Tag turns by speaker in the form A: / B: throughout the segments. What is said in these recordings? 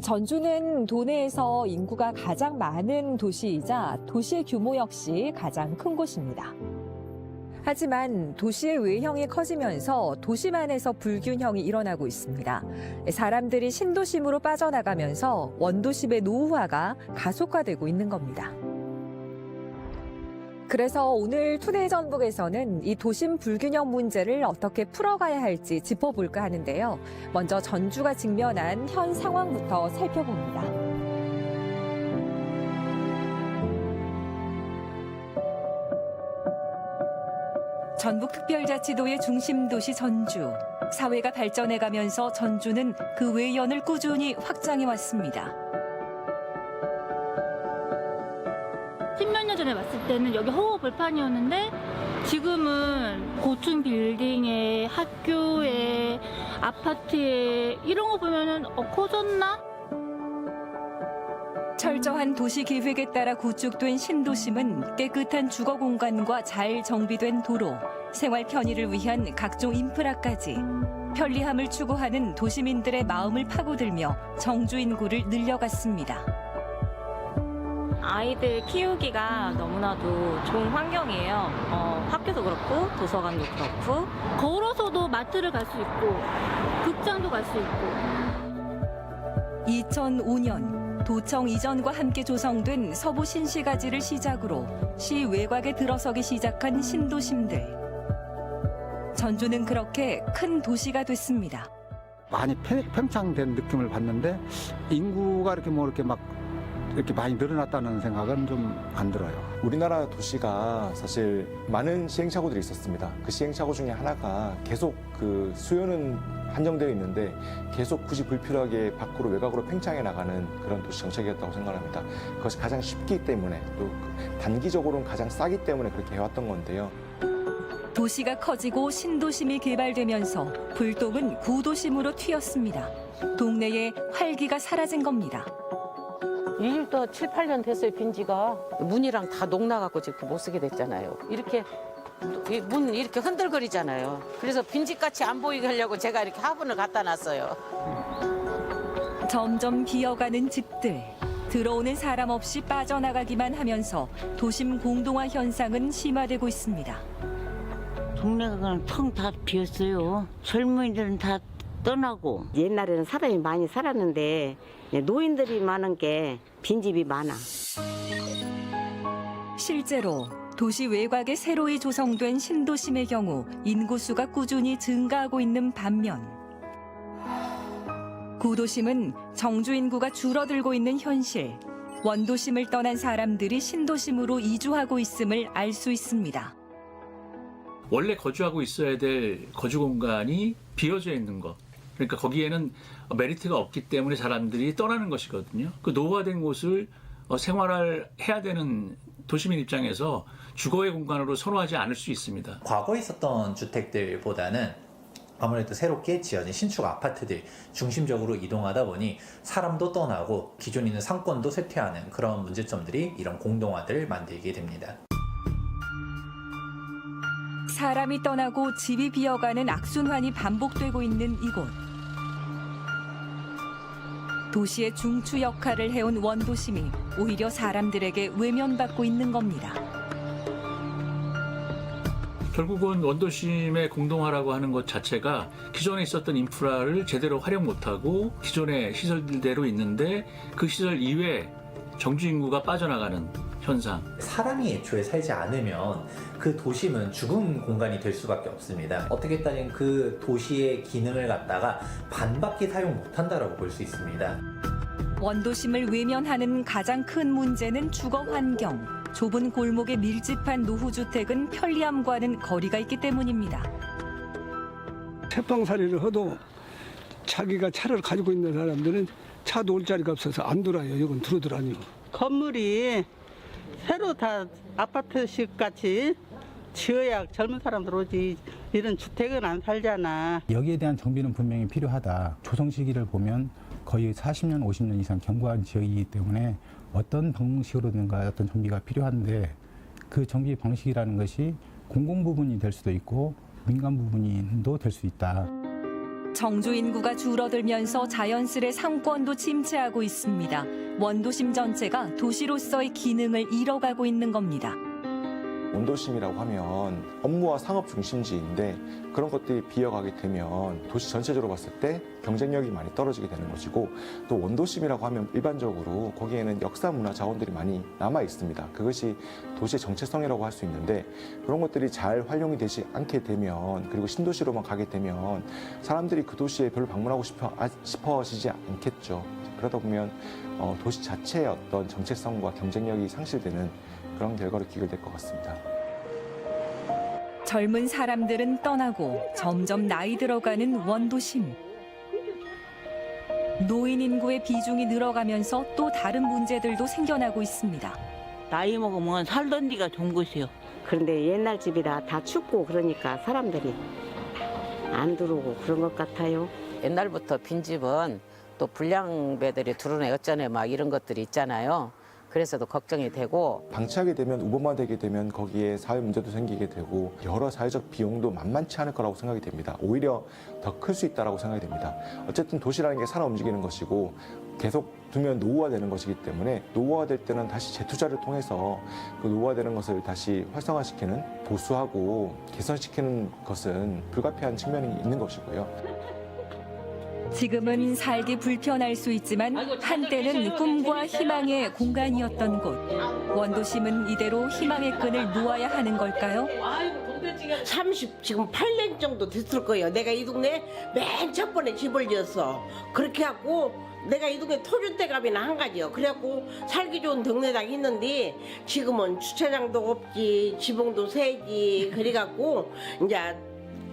A: 전주는 도내에서 인구가 가장 많은 도시이자 도시의 규모 역시 가장 큰 곳입니다. 하지만 도시의 외형이 커지면서 도심 안에서 불균형이 일어나고 있습니다. 사람들이 신도심으로 빠져나가면서 원도심의 노후화가 가속화되고 있는 겁니다. 그래서 오늘 투데이 전북에서는 이 도심 불균형 문제를 어떻게 풀어가야 할지 짚어볼까 하는데요. 먼저 전주가 직면한 현 상황부터 살펴봅니다. 전북특별자치도의 중심 도시 전주. 사회가 발전해가면서 전주는 그 외연을 꾸준히 확장해 왔습니다.
B: 10몇 년 전에 왔을 때는 여기 허허벌판이었는데 지금은 고층 빌딩에 학교에 아파트에 이런 거 보면은 커졌나?
A: 철저한 도시 계획에 따라 구축된 신도심은 깨끗한 주거 공간과 잘 정비된 도로, 생활 편의를 위한 각종 인프라까지 편리함을 추구하는 도시민들의 마음을 파고들며 정주 인구를 늘려갔습니다.
C: 아이들 키우기가 너무나도 좋은 환경이에요. 학교도 그렇고 도서관도 그렇고
B: 걸어서도 마트를 갈 수 있고 극장도 갈 수 있고.
A: 2005년 도청 이전과 함께 조성된 서부 신시가지를 시작으로 시 외곽에 들어서기 시작한 신도심들. 전주는 그렇게 큰 도시가 됐습니다.
D: 많이 팽창된 느낌을 받는데 인구가 이렇게 많이 늘어났다는 생각은 좀 안 들어요.
E: 우리나라 도시가 사실 많은 시행착오들이 있었습니다. 그 시행착오 중에 하나가 계속 그 수요는 한정되어 있는데 계속 굳이 불필요하게 밖으로 외곽으로 팽창해 나가는 그런 도시 정책이었다고 생각합니다. 그것이 가장 쉽기 때문에 또 단기적으로는 가장 싸기 때문에 그렇게 해왔던 건데요.
A: 도시가 커지고 신도심이 개발되면서 불똥은 구도심으로 튀었습니다. 동네에 활기가 사라진 겁니다.
F: 이 집도 7, 8년 됐어요, 빈지가. 문이랑 다 녹나갖고 지금 못 쓰게 됐잖아요. 이렇게 문 이렇게 흔들거리잖아요. 그래서 빈집같이 안 보이게 하려고 제가 이렇게 화분을 갖다 놨어요.
A: 점점 비어가는 집들. 들어오는 사람 없이 빠져나가기만 하면서 도심 공동화 현상은 심화되고 있습니다.
G: 동네가 그냥 텅 다 비었어요. 젊은이들은 다 떠나고.
H: 옛날에는 사람이 많이 살았는데 노인들이 많은 게 빈집이 많아.
A: 실제로 도시 외곽에 새로이 조성된 신도심의 경우 인구수가 꾸준히 증가하고 있는 반면 구도심은 정주 인구가 줄어들고 있는 현실, 원도심을 떠난 사람들이 신도심으로 이주하고 있음을 알 수 있습니다.
I: 원래 거주하고 있어야 될 거주 공간이 비어져 있는 것. 그러니까 거기에는 메리트가 없기 때문에 사람들이 떠나는 것이거든요. 그 노후화된 곳을 생활을 해야 되는 도시민 입장에서 주거의 공간으로 선호하지 않을 수 있습니다.
J: 과거에 있었던 주택들보다는 아무래도 새롭게 지어진 신축 아파트들 중심적으로 이동하다 보니 사람도 떠나고 기존 있는 상권도 쇠퇴하는 그런 문제점들이 이런 공동화들을 만들게 됩니다.
A: 사람이 떠나고 집이 비어가는 악순환이 반복되고 있는 이곳. 도시의 중추 역할을 해온 원도심이 오히려 사람들에게 외면받고 있는 겁니다.
I: 결국은 원도심의 공동화라고 하는 것 자체가 기존에 있었던 인프라를 제대로 활용 못하고 기존의 시설대로 있는데 그 시설 이외에 정주 인구가 빠져나가는 현상.
J: 사람이 애초에 살지 않으면 그 도심은 죽은 공간이 될 수밖에 없습니다. 어떻게 했다면 그 도시의 기능을 갖다가 반밖에 사용 못한다라고 볼 수 있습니다.
A: 원도심을 외면하는 가장 큰 문제는 주거 환경. 좁은 골목에 밀집한 노후주택은 편리함과는 거리가 있기 때문입니다.
K: 새빵살이를 해도 자기가 차를 가지고 있는 사람들은 차 놓을 자리가 없어서 안 돌아요. 이건 들어오더라니요.
L: 건물이 새로 다 아파트식 같이 지어야 젊은 사람들 오지. 이런 주택은 안 살잖아.
M: 여기에 대한 정비는 분명히 필요하다. 조성 시기를 보면 거의 40년, 50년 이상 경과한 지역이기 때문에 어떤 방식으로든가 어떤 정비가 필요한데 그 정비 방식이라는 것이 공공 부분이 될 수도 있고 민간 부분도 될 수 있다.
A: 정주 인구가 줄어들면서 자연스레 상권도 침체하고 있습니다. 원도심 전체가 도시로서의 기능을 잃어가고 있는 겁니다.
E: 원도심이라고 하면 업무와 상업 중심지인데 그런 것들이 비어가게 되면 도시 전체적으로 봤을 때 경쟁력이 많이 떨어지게 되는 것이고, 또 원도심이라고 하면 일반적으로 거기에는 역사 문화 자원들이 많이 남아 있습니다. 그것이 도시의 정체성이라고 할 수 있는데, 그런 것들이 잘 활용이 되지 않게 되면, 그리고 신도시로만 가게 되면 사람들이 그 도시에 별로 방문하고 싶어지지 않겠죠. 그러다 보면 도시 자체의 어떤 정체성과 경쟁력이 상실되는 그런 결과로 귀결될 것 같습니다.
A: 젊은 사람들은 떠나고 점점 나이 들어가는 원도심. 노인 인구의 비중이 늘어가면서 또 다른 문제들도 생겨나고 있습니다.
G: 나이 먹으면 살던 데가 좋은 곳이요.
H: 그런데 옛날 집이라 다 춥고 그러니까 사람들이 안 들어오고 그런 것 같아요.
F: 옛날부터 빈집은 또 불량배들이 들어오네 어쩌네 막 이런 것들이 있잖아요. 그래서도 걱정이 되고,
E: 방치하게 되면 우범화되게 되면 거기에 사회 문제도 생기게 되고 여러 사회적 비용도 만만치 않을 거라고 생각이 됩니다. 오히려 더 클 수 있다고 생각이 됩니다. 어쨌든 도시라는 게 살아 움직이는 것이고 계속 두면 노후화되는 것이기 때문에 노후화될 때는 다시 재투자를 통해서 그 노후화되는 것을 다시 활성화시키는, 보수하고 개선시키는 것은 불가피한 측면이 있는 것이고요.
A: 지금은 살기 불편할 수 있지만 한때는 꿈과 희망의 공간이었던 곳. 원도심은 이대로 희망의 끈을 놓아야 하는 걸까요?
N: 38년 정도 됐을 거예요. 내가 이 동네 맨 첫 번에 집을 지었어. 그렇게 하고 내가 이 동네 토주대감이나 한 가지요. 그래갖고 살기 좋은 동네다 했는데 지금은 주차장도 없지, 지붕도 새지. 그래갖고 이제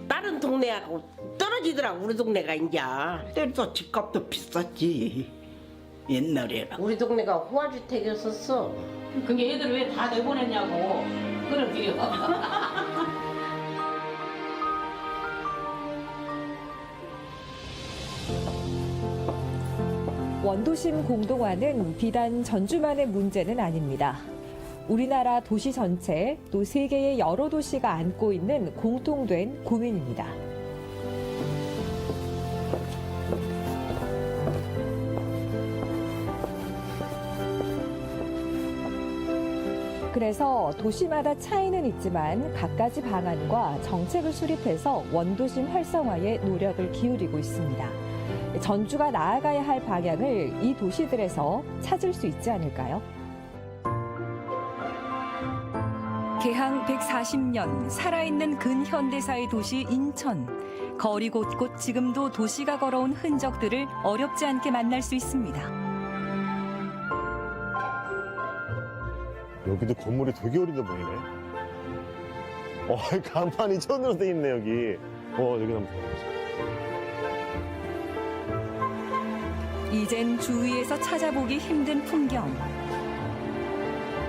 N: 다른 동네하고 떨어지더라고. 우리 동네가 이제.
O: 때도 집값도 비쌌지 옛날에는.
N: 우리 동네가 호화주택이었었어.
F: 그게 애들 왜 다 내보냈냐고 그런 길이요.
A: 원도심 공동화는 비단 전주만의 문제는 아닙니다. 우리나라 도시 전체, 또 세계의 여러 도시가 안고 있는 공통된 고민입니다. 그래서 도시마다 차이는 있지만 갖가지 방안과 정책을 수립해서 원도심 활성화에 노력을 기울이고 있습니다. 전주가 나아가야 할 방향을 이 도시들에서 찾을 수 있지 않을까요? 개항 140년 살아있는 근현대사의 도시 인천. 거리 곳곳 지금도 도시가 걸어온 흔적들을 어렵지 않게 만날 수 있습니다.
P: 여기도 건물이 되게 오래돼 보이네. 간판이 천으로 돼 있네 여기. 여기 한번 보자.
A: 이젠 주위에서 찾아보기 힘든 풍경.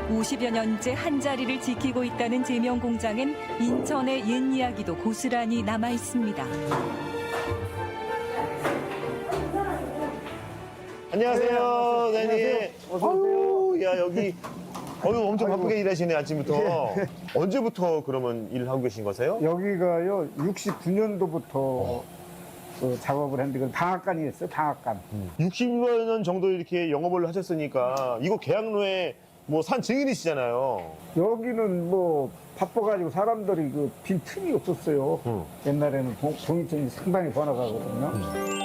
A: 50여 년째 한자리를 지키고 있다는 제명 공장엔 인천의 옛 이야기도 고스란히 남아 있습니다.
P: 안녕하세요, 사장님. 어서 오세요. 야 여기 엄청 바쁘게 일하시네 아침부터. 언제부터 그러면 일을 하고 계신 거세요?
Q: 여기가요 69년도부터 작업을 했는데 그 방앗간이었어요. 방앗간.
P: 60여 년 정도 이렇게 영업을 하셨으니까 이거 계양로에 뭐 산 증인이시잖아요.
Q: 여기는 뭐 바빠가지고 사람들이 그 빈 틈이 없었어요. 옛날에는 동인천이 상당히 번화가거든요.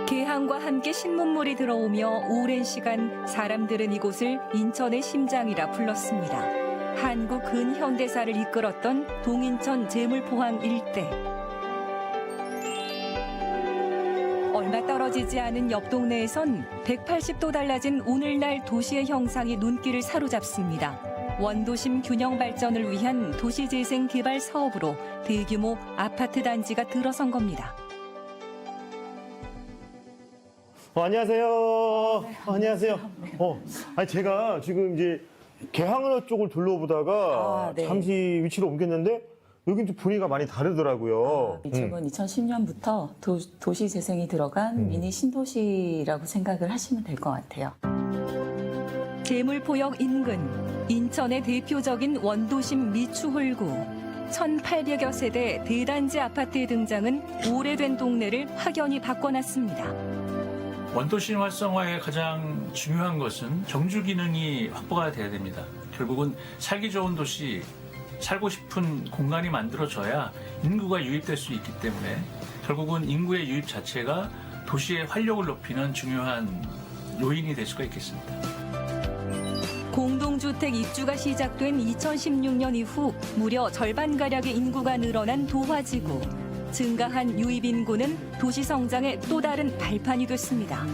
A: 개항과 함께 신문물이 들어오며 오랜 시간 사람들은 이곳을 인천의 심장이라 불렀습니다. 한국 근현대사를 이끌었던 동인천 제물포항 일대. 얼마 떨어지지 않은 옆 동네에선 180도 달라진 오늘날 도시의 형상이 눈길을 사로잡습니다. 원도심 균형 발전을 위한 도시재생 개발 사업으로 대규모 아파트 단지가 들어선 겁니다.
P: 안녕하세요. 안녕하세요. 제가 지금 이제 개항로 쪽을 둘러보다가 잠시 위치를 옮겼는데 여긴 좀 분위기가 많이 다르더라고요.
R: 이쪽은 2010년부터 도시 재생이 들어간 미니 신도시라고 생각을 하시면 될 것 같아요.
A: 제물포역 인근, 인천의 대표적인 원도심 미추홀구. 1,800여 세대 대단지 아파트의 등장은 오래된 동네를 확연히 바꿔놨습니다.
I: 원도심 활성화의 가장 중요한 것은 정주 기능이 확보가 돼야 됩니다. 결국은 살기 좋은 도시, 살고 싶은 공간이 만들어져야 인구가 유입될 수 있기 때문에 결국은 인구의 유입 자체가 도시의 활력을 높이는 중요한 요인이 될 수가 있겠습니다.
A: 공동주택 입주가 시작된 2016년 이후 무려 절반가량의 인구가 늘어난 도화지구. 증가한 유입 인구는 도시 성장의 또 다른 발판이 됐습니다.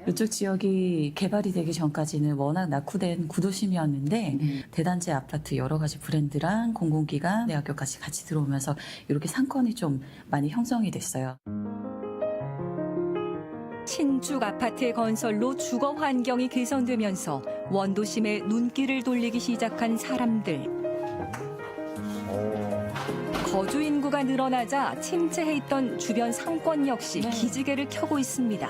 R: 이쪽 지역이 개발이 되기 전까지는 워낙 낙후된 구도심이었는데 대단지 아파트 여러 가지 브랜드랑 공공기관, 대학교까지 같이 들어오면서 이렇게 상권이 좀 많이 형성이 됐어요.
A: 신축 아파트의 건설로 주거 환경이 개선되면서 원도심에 눈길을 돌리기 시작한 사람들. 거주 인구가 늘어나자 침체해 있던 주변 상권 역시 기지개를 켜고 있습니다.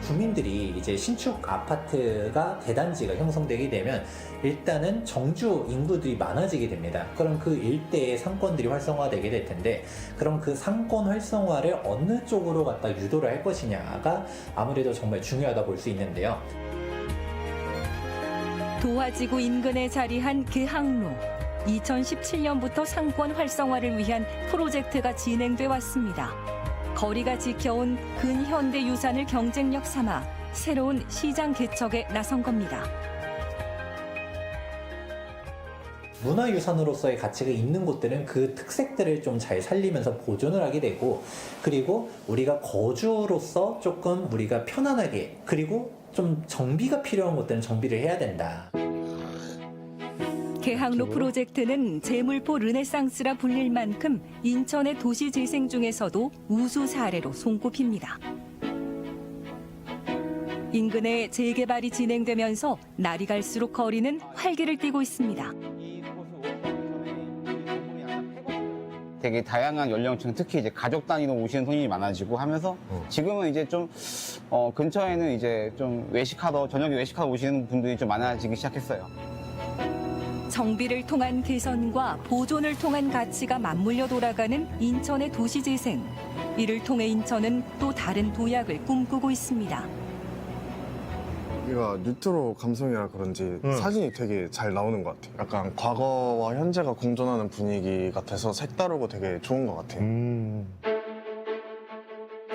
J: 주민들이 이제 신축 아파트가 대단지가 형성되게 되면 일단은 정주 인구들이 많아지게 됩니다. 그럼 그 일대의 상권들이 활성화되게 될 텐데 그럼 그 상권 활성화를 어느 쪽으로 갖다 유도를 할 것이냐가 아무래도 정말 중요하다 볼 수 있는데요.
A: 도화지구 인근에 자리한 계항로. 2017년부터 상권 활성화를 위한 프로젝트가 진행돼 왔습니다. 거리가 지켜온 근현대 유산을 경쟁력 삼아 새로운 시장 개척에 나선 겁니다.
J: 문화유산으로서의 가치가 있는 곳들은 그 특색들을 좀 잘 살리면서 보존을 하게 되고 그리고 우리가 거주로서 조금 우리가 편안하게 그리고 좀 정비가 필요한 곳들은 정비를 해야 된다.
A: 계항로 프로젝트는 제물포 르네상스라 불릴 만큼 인천의 도시 재생 중에서도 우수 사례로 손꼽힙니다. 인근의 재개발이 진행되면서 날이 갈수록 거리는 활기를 띠고 있습니다.
S: 되게 다양한 연령층, 특히 이제 가족 단위로 오시는 손님이 많아지고 하면서 지금은 이제 좀 근처에는 이제 좀 저녁에 외식하러 오시는 분들이 좀 많아지기 시작했어요.
A: 정비를 통한 개선과 보존을 통한 가치가 맞물려 돌아가는 인천의 도시재생. 이를 통해 인천은 또 다른 도약을 꿈꾸고 있습니다.
T: 여기가 뉴트로 감성이라 그런지 사진이 되게 잘 나오는 것 같아요. 약간 과거와 현재가 공존하는 분위기 같아서 색다르고 되게 좋은 것 같아요.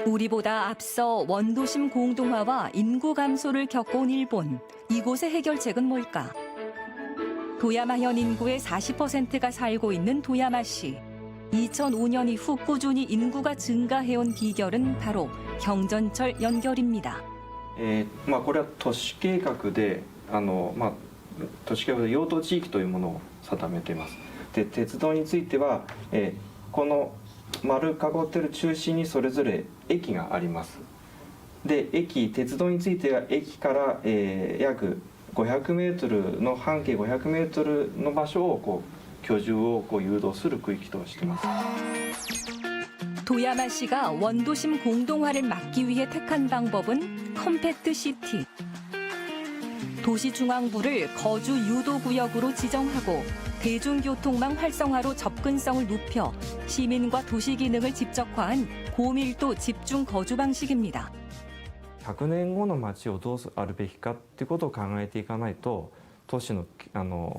A: 우리보다 앞서 원도심 공동화와 인구 감소를 겪어온 일본. 이곳의 해결책은 뭘까? 도야마현 인구의 40%가 살고 있는 도야마시. 2005년 이후 꾸준히 인구가 증가해온 비결은 바로 경전철 연결입니다.
U: これは都市計画で都市計画で用途地域というものを定めています。で鉄道については、この丸囲っている中心にそれぞれ駅があります。で鉄道については駅から、約500メートルの半径500メートルの場所を居住を誘導する区域としています。
A: 도야마시가 원도심 공동화를 막기 위해 택한 방법은 컴팩트 시티. 도시 중앙부를 거주 유도 구역으로 지정하고 대중교통망 활성화로 접근성을 높여 시민과 도시 기능을 집적화한 고밀도 집중 거주 방식입니다.
U: 100年後の街をどうあるべきかってことを考えていかないと都市の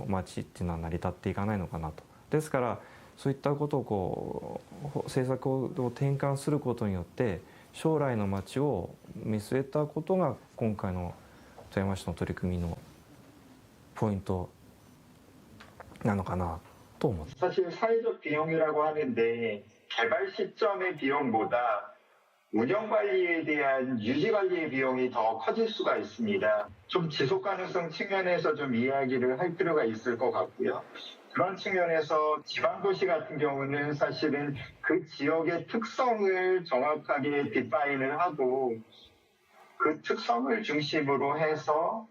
U: 街っていうのは成り立っていかないのかなと。ですからそういったことを政策を転換することによって将来の街を見据えたことが今回の富山市の取り組みのポイントなのかなと思って。
V: 사실 사회적 비용이라고 하는데 개발 시점의 비용보다 운영 관리에 대한 유지 관리의 비용이 더 커질 수가 있습니다. 좀 지속 가능성 측면에서 좀 이야기를 할 필요가 있을 것 같고요. 그런 측면에서 지방도시 같은 경우는 사실은 그 지역의 특성을 정확하게 디파인을 하고 그 특성을 중심으로 해서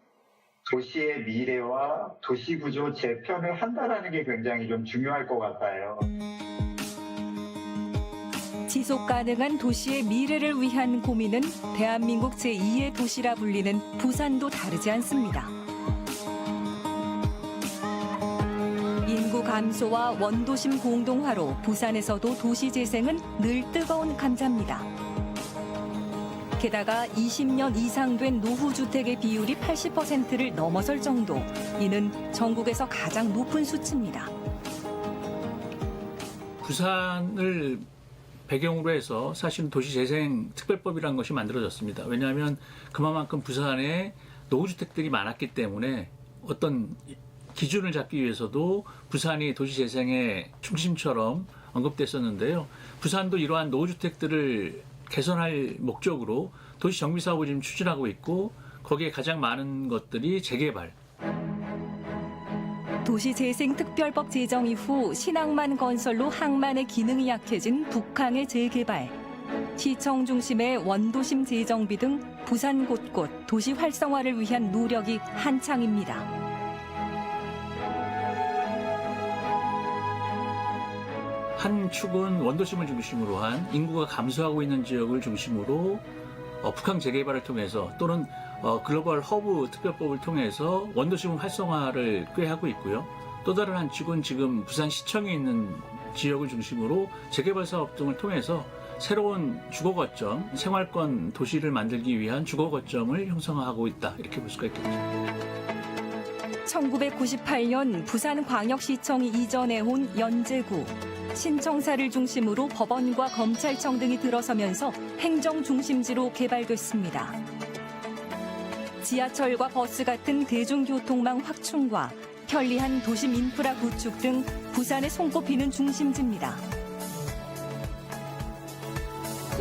V: 도시의 미래와 도시구조 재편을 한다는 게 굉장히 좀 중요할 것 같아요.
A: 지속 가능한 도시의 미래를 위한 고민은 대한민국 제2의 도시라 불리는 부산도 다르지 않습니다. 인구 감소와 원도심 공동화로 부산에서도 도시 재생은 늘 뜨거운 감자입니다. 게다가 20년 이상 된 노후주택의 비율이 80%를 넘어설 정도, 이는 전국에서 가장 높은 수치입니다.
I: 부산을 배경으로 해서 사실은 도시재생특별법이라는 것이 만들어졌습니다. 왜냐하면 그만큼 부산에 노후주택들이 많았기 때문에 어떤 기준을 잡기 위해서도 부산이 도시재생의 중심처럼 언급됐었는데요. 부산도 이러한 노후주택들을 개선할 목적으로 도시정비사업을 지금 추진하고 있고 거기에 가장 많은 것들이 재개발.
A: 도시재생특별법 제정 이후 신항만 건설로 항만의 기능이 약해진 북항의 재개발, 시청 중심의 원도심 재정비 등 부산 곳곳 도시 활성화를 위한 노력이 한창입니다.
I: 한 축은 원도심을 중심으로 한 인구가 감소하고 있는 지역을 중심으로 북항 재개발을 통해서 또는 글로벌 허브 특별법을 통해서 원도심 활성화를 꾀하고 있고요. 또 다른 한 축은 지금 부산시청에 있는 지역을 중심으로 재개발 사업 등을 통해서 새로운 주거거점, 생활권 도시를 만들기 위한 주거거점을 형성하고 있다. 이렇게 볼 수가 있겠죠.
A: 1998년 부산광역시청이 이전해온 연제구. 신청사를 중심으로 법원과 검찰청 등이 들어서면서 행정중심지로 개발됐습니다. 지하철과 버스 같은 대중교통망 확충과 편리한 도심 인프라 구축 등 부산에 손꼽히는 중심지입니다.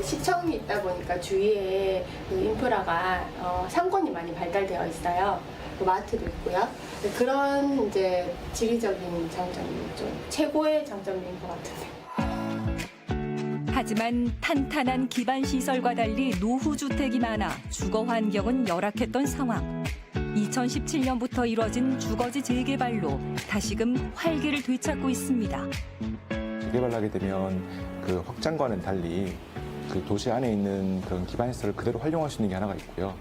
B: 시청이 있다 보니까 주위에 인프라가 상권이 많이 발달되어 있어요. 마트도 있고요. 그런 이제 지리적인 장점이 좀 최고의 장점인 것 같은데.
A: 하지만 탄탄한 기반 시설과 달리 노후 주택이 많아 주거 환경은 열악했던 상황. 2017년부터 이뤄진 주거지 재개발로 다시금 활기를 되찾고 있습니다.
E: 재개발하게 되면 그 확장과는 달리 그 도시 안에 있는 그런 기반 시설을 그대로 활용할 수 있는 게 하나가 있고요.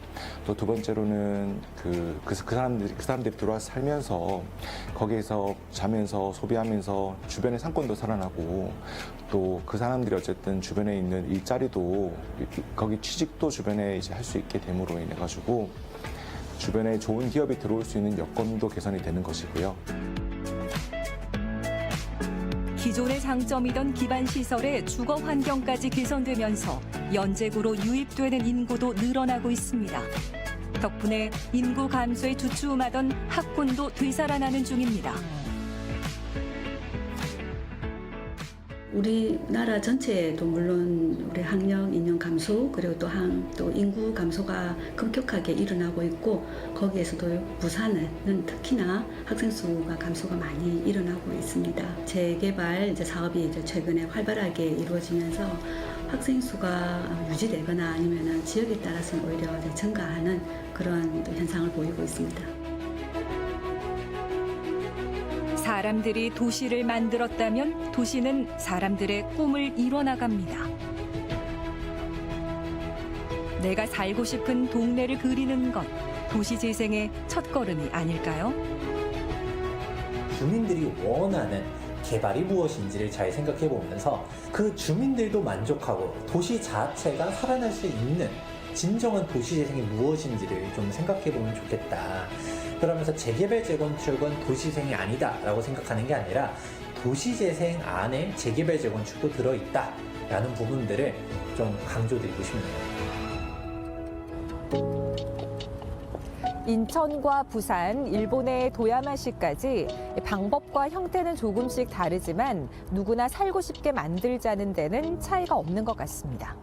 E: 또 두 번째로는 그 사람들이 들어와서 살면서 거기에서 자면서 소비하면서 주변의 상권도 살아나고 또 그 사람들이 어쨌든 주변에 있는 일자리도 거기 취직도 주변에 이제 할 수 있게 됨으로 인해 가지고 주변에 좋은 기업이 들어올 수 있는 여건도 개선이 되는 것이고요.
A: 기존의 장점이던 기반 시설의 주거 환경까지 개선되면서 연제구로 유입되는 인구도 늘어나고 있습니다. 덕분에 인구 감소에 주춤하던 학군도 되살아나는 중입니다.
R: 우리나라 전체에도 물론 우리 학령 인구 감소 그리고 또 인구 감소가 급격하게 일어나고 있고 거기에서도 부산은 특히나 학생 수가 감소가 많이 일어나고 있습니다. 재개발 이제 사업이 이제 최근에 활발하게 이루어지면서 학생 수가 유지되거나 아니면은 지역에 따라서는 오히려 이제 증가하는 그런 또 현상을 보이고 있습니다.
A: 사람들이 도시를 만들었다면 도시는 사람들의 꿈을 이뤄나갑니다. 내가 살고 싶은 동네를 그리는 것, 도시 재생의 첫걸음이 아닐까요?
C: 주민들이 원하는 개발이 무엇인지를 잘 생각해 보면서 그 주민들도 만족하고 도시 자체가 살아날 수 있는 진정한 도시 재생이 무엇인지를 좀 생각해 보면 좋겠다. 그러면서 재개발 재건축은 도시재생이 아니다라고 생각하는 게 아니라 도시재생 안에 재개발 재건축도 들어있다라는 부분들을 좀 강조드리고 싶네요.
A: 인천과 부산, 일본의 도야마시까지 방법과 형태는 조금씩 다르지만 누구나 살고 싶게 만들자는 데는 차이가 없는 것 같습니다.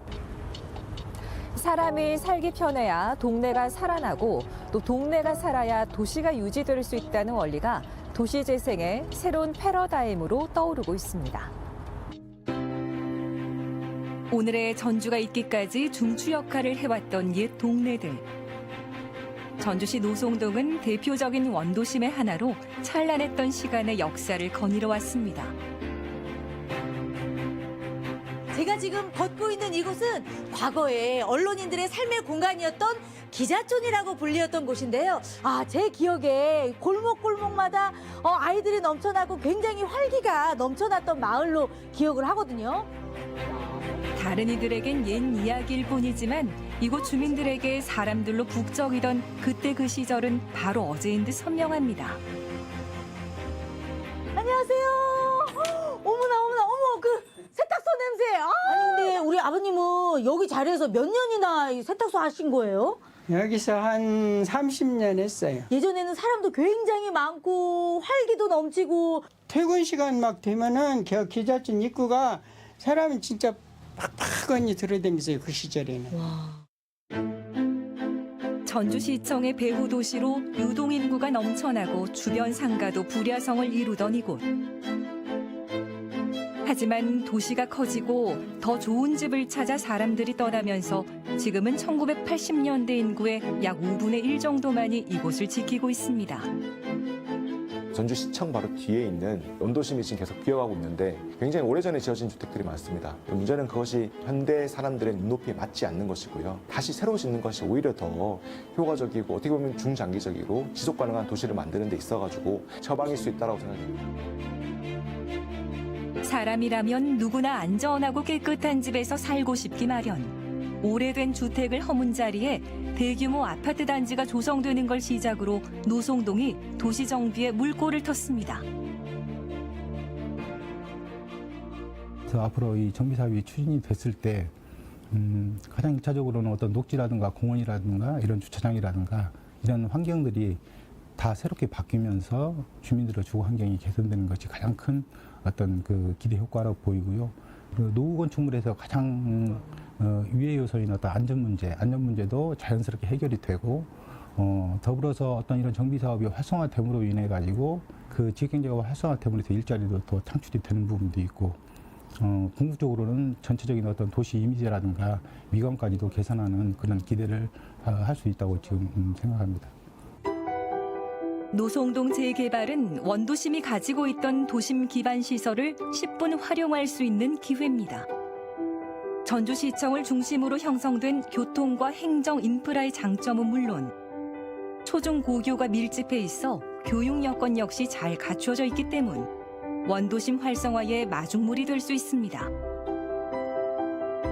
A: 사람이 살기 편해야 동네가 살아나고 또 동네가 살아야 도시가 유지될 수 있다는 원리가 도시 재생의 새로운 패러다임으로 떠오르고 있습니다. 오늘의 전주가 있기까지 중추 역할을 해왔던 옛 동네들. 전주시 노송동은 대표적인 원도심의 하나로 찬란했던 시간의 역사를 거닐어 왔습니다.
B: 제가
D: 제가 지금 걷고 있는 이곳은 과거에 언론인들의 삶의 공간이었던 기자촌이라고 불리었던 곳인데요. 제 기억에 골목골목마다 아이들이 넘쳐나고 굉장히 활기가 넘쳐났던 마을로 기억을 하거든요.
A: 다른 이들에겐 옛 이야기일 뿐이지만 이곳 주민들에게 사람들로 북적이던 그때 그 시절은 바로 어제인 듯 선명합니다.
D: 안녕하세요. 어머, 그 세탁소 냄새. 아니, 근데 우리 아버님은 여기 자리에서 몇 년이나 이 세탁소 하신 거예요?
K: 여기서 한 30년 했어요.
D: 예전에는 사람도 굉장히 많고 활기도 넘치고.
K: 퇴근 시간 막 되면은 기자촌 입구가 사람이 진짜 팍팍하니 들어다니면서요, 그 시절에는.
A: 전주시청의 배후 도시로 유동 인구가 넘쳐나고 주변 상가도 불야성을 이루던 이곳. 하지만 도시가 커지고 더 좋은 집을 찾아 사람들이 떠나면서 지금은 1980년대 인구의 약 5분의 1 정도만이 이곳을 지키고 있습니다.
E: 전주시청 바로 뒤에 있는 원도심이 지금 계속 비어가고 있는데 굉장히 오래전에 지어진 주택들이 많습니다. 문제는 그것이 현대 사람들의 눈높이에 맞지 않는 것이고요. 다시 새로 짓는 것이 오히려 더 효과적이고 어떻게 보면 중장기적이고 지속 가능한 도시를 만드는 데 있어가지고 처방일 수 있다고 생각합니다.
A: 사람이라면 누구나 안전하고 깨끗한 집에서 살고 싶기 마련. 오래된 주택을 허문 자리에 대규모 아파트 단지가 조성되는 걸 시작으로 노송동이 도시 정비에 물꼬를 텄습니다.
M: 그래서 앞으로 이 정비 사업이 추진이 됐을 때 가장 1차적으로는 어떤 녹지라든가 공원이라든가 이런 주차장이라든가 이런 환경들이 다 새롭게 바뀌면서 주민들의 주거 환경이 개선되는 것이 가장 큰 어떤 그 기대 효과라고 보이고요. 그리고 노후 건축물에서 가장 유해 요소인 어떤 안전 문제도 자연스럽게 해결이 되고 더불어서 어떤 이런 정비 사업이 활성화됨으로 인해 가지고 그 지역 경제가 활성화됨으로 해서 일자리도 더 창출이 되는 부분도 있고 궁극적으로는 전체적인 어떤 도시 이미지라든가 미관까지도 개선하는 그런 기대를 할 수 있다고 지금 생각합니다.
A: 노송동 재개발은 원도심이 가지고 있던 도심 기반 시설을 10분 활용할 수 있는 기회입니다. 전주시청을 중심으로 형성된 교통과 행정 인프라의 장점은 물론 초중고교가 밀집해 있어 교육 여건 역시 잘 갖추어져 있기 때문 원도심 활성화의 마중물이 될 수 있습니다.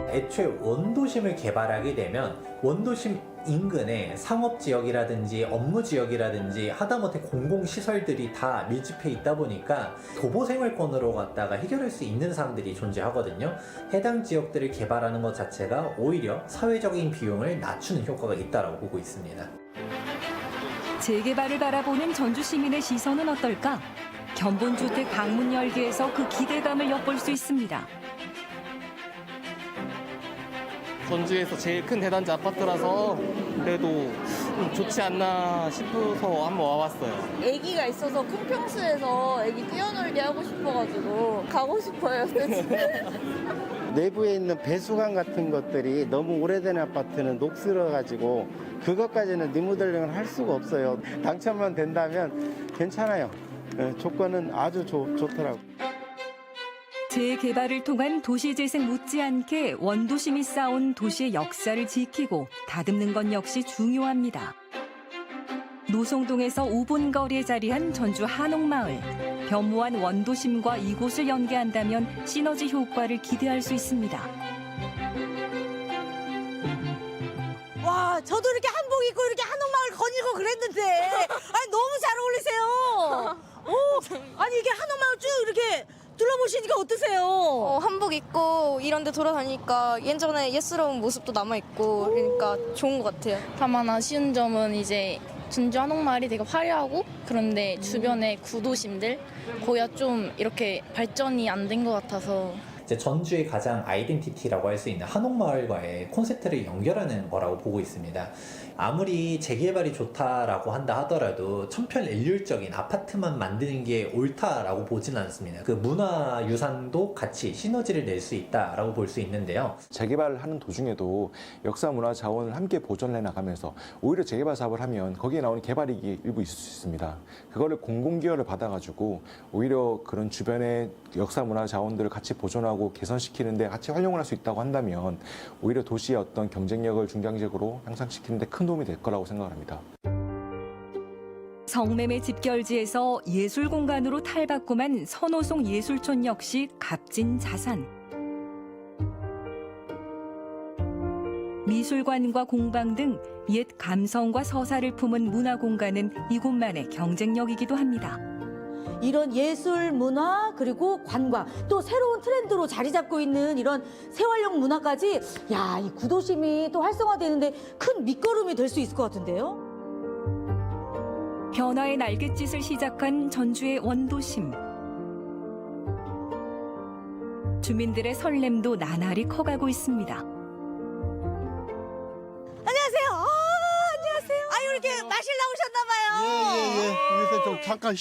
J: 애초에 원도심을 개발하게 되면 원도심 인근에 상업지역이라든지 업무지역이라든지 하다못해 공공시설들이 다 밀집해 있다 보니까 도보생활권으로 갖다가 해결할 수 있는 사항들이 존재하거든요. 해당 지역들을 개발하는 것 자체가 오히려 사회적인 비용을 낮추는 효과가 있다고 보고 있습니다.
A: 재개발을 바라보는 전주 시민의 시선은 어떨까? 견본주택 방문 열기에서 그 기대감을 엿볼 수 있습니다.
W: 전주에서 제일 큰 대단지 아파트라서 그래도 좋지 않나 싶어서 한번 와봤어요.
X: 아기가 있어서 큰 평수에서 아기 뛰어놀게 하고 싶어가지고 가고 싶어요.
Y: 내부에 있는 배수관 같은 것들이 너무 오래된 아파트는 녹슬어가지고 그것까지는 리모델링을 할 수가 없어요. 당첨만 된다면 괜찮아요. 조건은 아주 좋더라고요.
A: 재개발을 통한 도시재생 못지않게 원도심이 쌓은 도시의 역사를 지키고 다듬는 것 역시 중요합니다. 노송동에서 5분 거리에 자리한 전주 한옥마을. 겸허한 원도심과 이곳을 연계한다면 시너지 효과를 기대할 수 있습니다.
D: 와, 저도 이렇게 한복 입고 이렇게 한옥마을 거닐고 그랬는데 너무 잘 어울리세요. 아니 이게 한옥마을 쭉 이렇게 둘러보시니까 어떠세요?
X: 한복 입고 이런 데 돌아다니까 예전에 옛스러운 모습도 남아있고 그러니까 좋은 것 같아요.
Z: 다만 아쉬운 점은 이제 전주 한옥마을이 되게 화려하고 그런데 주변의 구도심들 거기가 좀 이렇게 발전이 안 된 것 같아서
J: 이제 전주의 가장 아이덴티티라고 할 수 있는 한옥마을과의 콘셉트를 연결하는 거라고 보고 있습니다. 아무리 재개발이 좋다라고 한다 하더라도 천편일률적인 아파트만 만드는 게 옳다라고 보진 않습니다. 그 문화유산도 같이 시너지를 낼 수 있다라고 볼 수 있는데요.
E: 재개발하는 도중에도 역사 문화 자원을 함께 보존해 나가면서 오히려 재개발 사업을 하면 거기에 나오는 개발이익이 일부 있을 수 있습니다. 그거를 공공기여를 받아가지고 오히려 그런 주변의 역사 문화 자원들을 같이 보존하고 개선시키는데 같이 활용을 할 수 있다고 한다면 오히려 도시의 어떤 경쟁력을 중장기적으로 향상시키는 데 큰 도움이 될 거라고 생각합니다.
A: 성매매 집결지에서 예술 공간으로 탈바꿈한 선호송 예술촌 역시 값진 자산. 미술관과 공방 등 옛 감성과 서사를 품은 문화 공간은 이곳만의 경쟁력이기도 합니다.
D: 이런 예술, 문화, 그리고 관광, 또 새로운 트렌드로 자리 잡고 있는 이런 생활용 문화까지 야, 이 구도심이 또 활성화되는데 큰 밑거름이 될 수 있을 것 같은데요?
A: 변화의 날갯짓을 시작한 전주의 원도심. 주민들의 설렘도 나날이 커가고 있습니다.
D: 안녕하세요. 안녕하세요. 아유, 이렇게 마실 나오셨나 봐요.
F: 예. 요새 좀 잠깐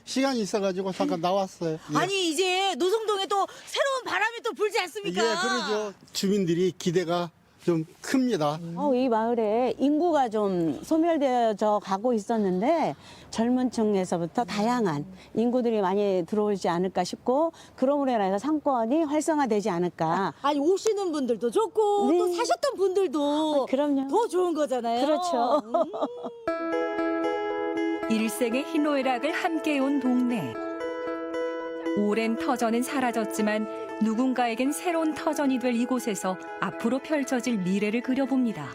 F: 시간이 있어가지고 잠깐 나왔어요. 예.
D: 아니, 이제 노송동에 또 새로운 바람이 또 불지 않습니까?
F: 예, 그러죠. 주민들이 기대가 좀 큽니다.
G: 이 마을에 인구가 좀 소멸되어져 가고 있었는데 젊은 층에서부터 다양한 인구들이 많이 들어오지 않을까 싶고 그러므로 인해서 상권이 활성화되지 않을까.
D: 아니, 오시는 분들도 좋고 또 사셨던 분들도
G: 그럼요.
D: 더 좋은 거잖아요.
G: 그렇죠.
A: 일생의 희노애락을 함께해온 동네. 오랜 터전은 사라졌지만 누군가에겐 새로운 터전이 될 이곳에서 앞으로 펼쳐질 미래를 그려봅니다.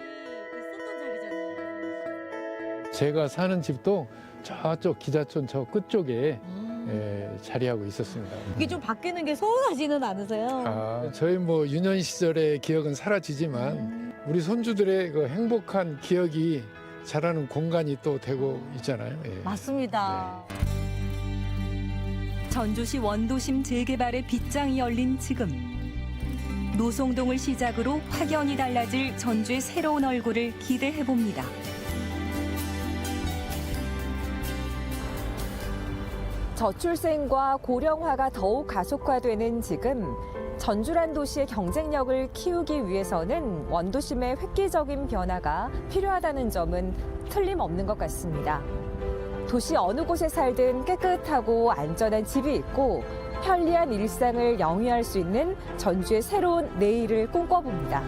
H: 제가 사는 집도 저쪽 기자촌 저 끝쪽에 자리하고 있었습니다.
D: 이게 좀 바뀌는 게 서운하지는 않으세요?
H: 저희 뭐 유년 시절의 기억은 사라지지만 우리 손주들의 그 행복한 기억이 자라는 공간이 또 되고 있잖아요. 예.
D: 맞습니다.
A: 전주시 원도심 재개발의 빗장이 열린 지금. 노송동을 시작으로 확연히 달라질 전주의 새로운 얼굴을 기대해봅니다. 저출생과 고령화가 더욱 가속화되는 지금 전주란 도시의 경쟁력을 키우기 위해서는 원도심의 획기적인 변화가 필요하다는 점은 틀림없는 것 같습니다. 도시 어느 곳에 살든 깨끗하고 안전한 집이 있고 편리한 일상을 영위할 수 있는 전주의 새로운 내일을 꿈꿔봅니다.